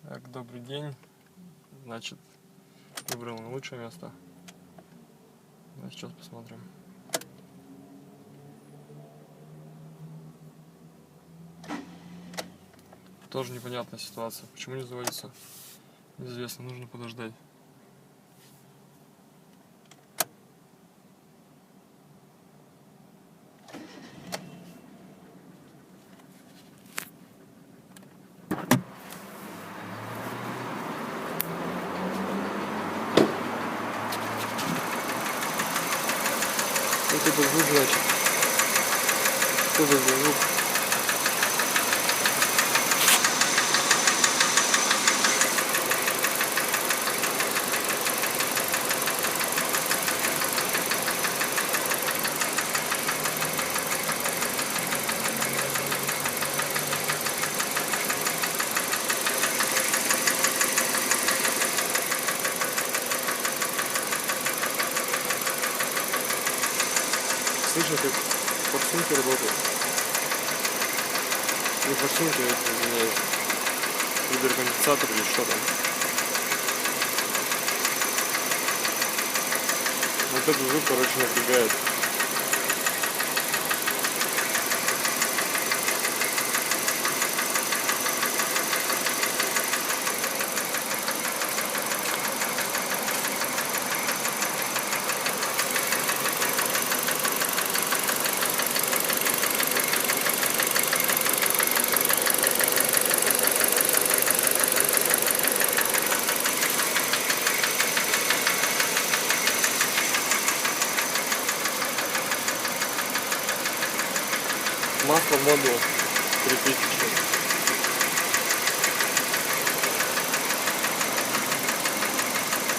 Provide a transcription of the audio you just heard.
Так, добрый день. Значит, выбрал лучшее место. Сейчас посмотрим. Тоже непонятная ситуация. Почему не заводится? Неизвестно, нужно подождать. Вот это звук, значит. Что это за звук? Слышно, как форсунки работают. Не форсунки, это, извиняюсь, гидроконденсатор или что там. Вот этот звук, короче, напрягает. Масло в модул 3000.